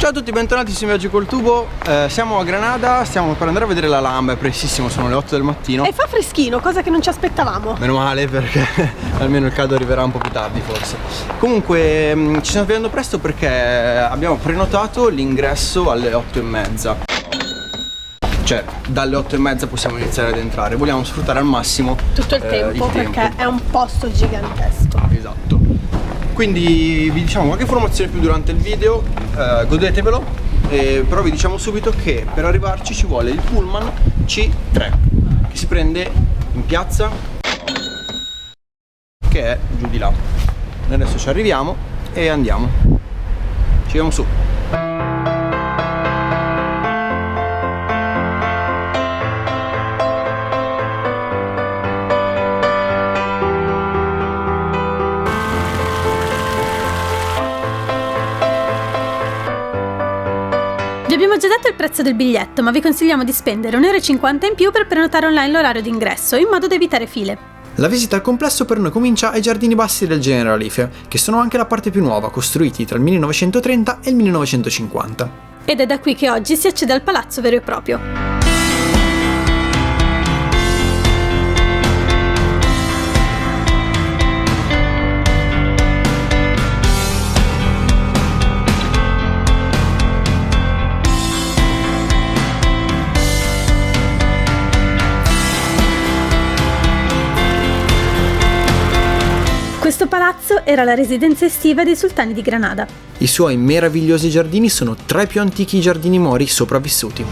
Ciao a tutti, bentornati su Viaggio col Tubo. Siamo a Granada, stiamo per andare a vedere l'Alhambra, è prestissimo, sono le 8 del mattino. E fa freschino, cosa che non ci aspettavamo. Meno male, perché almeno il caldo arriverà un po' più tardi forse. Comunque ci stiamo vedendo presto perché abbiamo prenotato l'ingresso alle 8:30. Cioè dalle 8:30 possiamo iniziare ad entrare. Vogliamo sfruttare al massimo tutto il tempo perché è un posto gigantesco. Esatto. Quindi vi diciamo qualche informazione più durante il video, godetevelo, però vi diciamo subito che per arrivarci ci vuole il pullman C3 che si prende in piazza, che è giù di là. Noi adesso ci arriviamo e andiamo, ci vediamo su. Vi abbiamo già detto il prezzo del biglietto, ma vi consigliamo di spendere 1,50 € in più per prenotare online l'orario d'ingresso, in modo da evitare file. La visita al complesso per noi comincia ai giardini bassi del Generalife, che sono anche la parte più nuova, costruiti tra il 1930 e il 1950. Ed è da qui che oggi si accede al palazzo vero e proprio. Questo palazzo era la residenza estiva dei sultani di Granada. I suoi meravigliosi giardini sono tra i più antichi giardini mori sopravvissuti.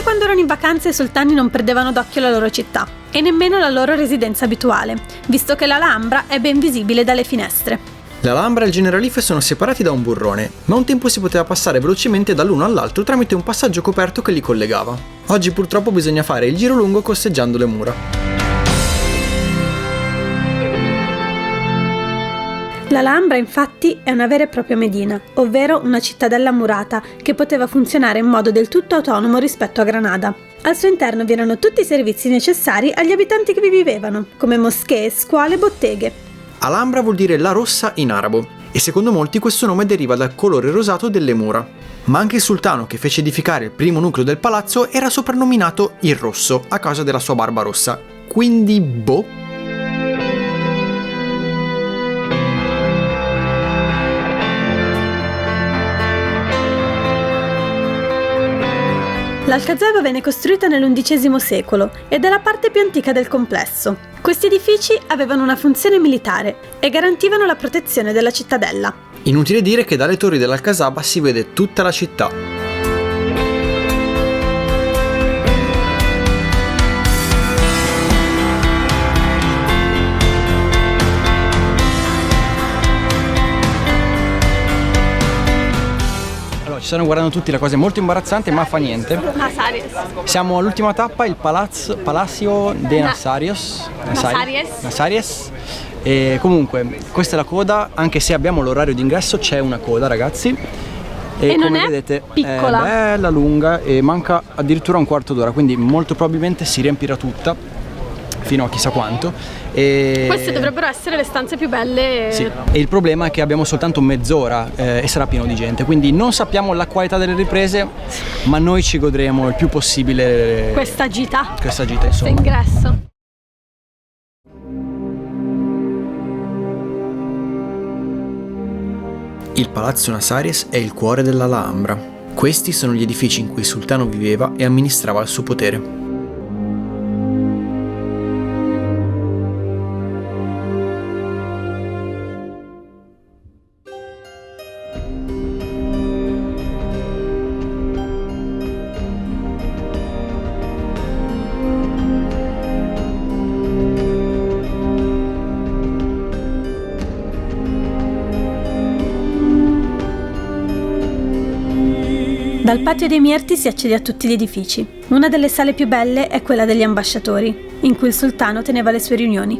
Quando erano in vacanza i sultani non perdevano d'occhio la loro città e nemmeno la loro residenza abituale, visto che l'Alhambra è ben visibile dalle finestre. L'Alhambra e il Generalife sono separati da un burrone, ma un tempo si poteva passare velocemente dall'uno all'altro tramite un passaggio coperto che li collegava. Oggi purtroppo bisogna fare il giro lungo costeggiando le mura. L'Alhambra infatti è una vera e propria Medina, ovvero una cittadella murata che poteva funzionare in modo del tutto autonomo rispetto a Granada. Al suo interno vi erano tutti i servizi necessari agli abitanti che vi vivevano, come moschee, scuole e botteghe. Alhambra vuol dire la rossa in arabo, e secondo molti questo nome deriva dal colore rosato delle mura. Ma anche il sultano che fece edificare il primo nucleo del palazzo era soprannominato il Rosso, a causa della sua barba rossa. Quindi, boh. L'Alcazaba venne costruita nell'XI secolo ed è la parte più antica del complesso. Questi edifici avevano una funzione militare e garantivano la protezione della cittadella. Inutile dire che dalle torri dell'Alcazaba si vede tutta la città. Ci stanno guardando tutti, la cosa è molto imbarazzante, ma fa niente. Siamo all'ultima tappa, il Palacio de Nazaries. E comunque questa è la coda, anche se abbiamo l'orario d'ingresso c'è una coda, ragazzi. E come non è vedete piccola, è bella lunga e manca addirittura un quarto d'ora, quindi molto probabilmente si riempirà tutta. fino a chissà quanto. E queste dovrebbero essere le stanze più belle. Sì. E il problema è che abbiamo soltanto mezz'ora e sarà pieno di gente, quindi non sappiamo la qualità delle riprese, ma noi ci godremo il più possibile questa gita insomma. Ingresso. Il Palazzo Nazares è il cuore dell'Alhambra. Questi sono gli edifici in cui il sultano viveva e amministrava il suo potere. Dal patio dei Mirti si accede a tutti gli edifici. Una delle sale più belle è quella degli ambasciatori, in cui il sultano teneva le sue riunioni.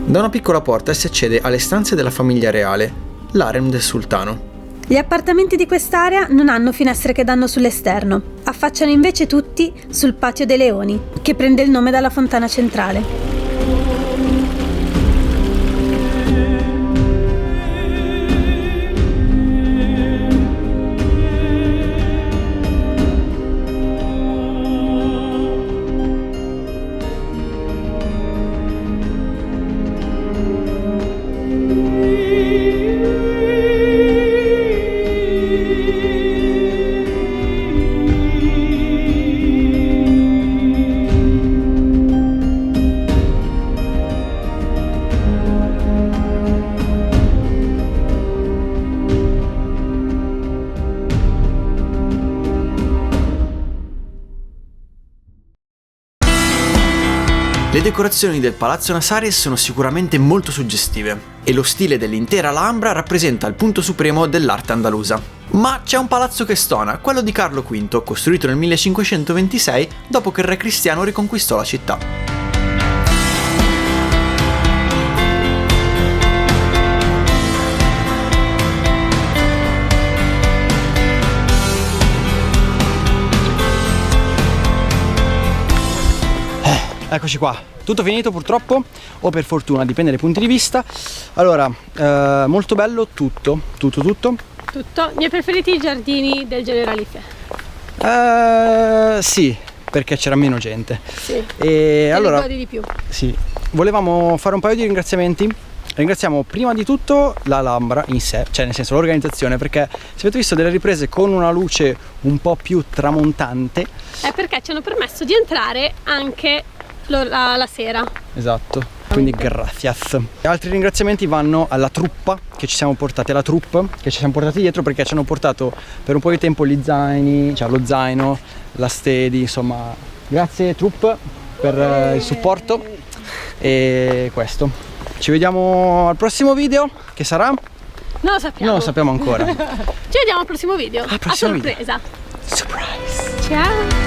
Da una piccola porta si accede alle stanze della famiglia reale, l'harem del sultano. Gli appartamenti di quest'area non hanno finestre che danno sull'esterno, affacciano invece tutti sul Patio dei Leoni, che prende il nome dalla fontana centrale. Le decorazioni del Palazzo Nazares sono sicuramente molto suggestive e lo stile dell'intera Alhambra rappresenta il punto supremo dell'arte andalusa. Ma c'è un palazzo che stona, quello di Carlo V, costruito nel 1526 dopo che il re Cristiano riconquistò la città. Eccoci qua, tutto finito purtroppo, o per fortuna, dipende dai punti di vista. Allora, molto bello tutto. Tutto. Mi hai preferiti i giardini del Generalife? Sì, perché c'era meno gente. Sì, e allora di più. Sì, volevamo fare un paio di ringraziamenti. Ringraziamo prima di tutto l'Alhambra in sé, cioè nel senso l'organizzazione, perché se avete visto delle riprese con una luce un po' più tramontante. È perché ci hanno permesso di entrare anche la sera. Esatto, quindi gracias. Altri ringraziamenti vanno alla truppa che ci siamo portati, alla troupe che ci siamo portati dietro, perché ci hanno portato per un po' di tempo gli zaini, cioè lo zaino, la steady, insomma. Grazie troupe per il supporto e questo. Ci vediamo al prossimo video, che sarà? Non lo sappiamo. Non lo sappiamo ancora. Ci vediamo al prossimo video. Al prossimo a sorpresa. Video. Surprise. Ciao.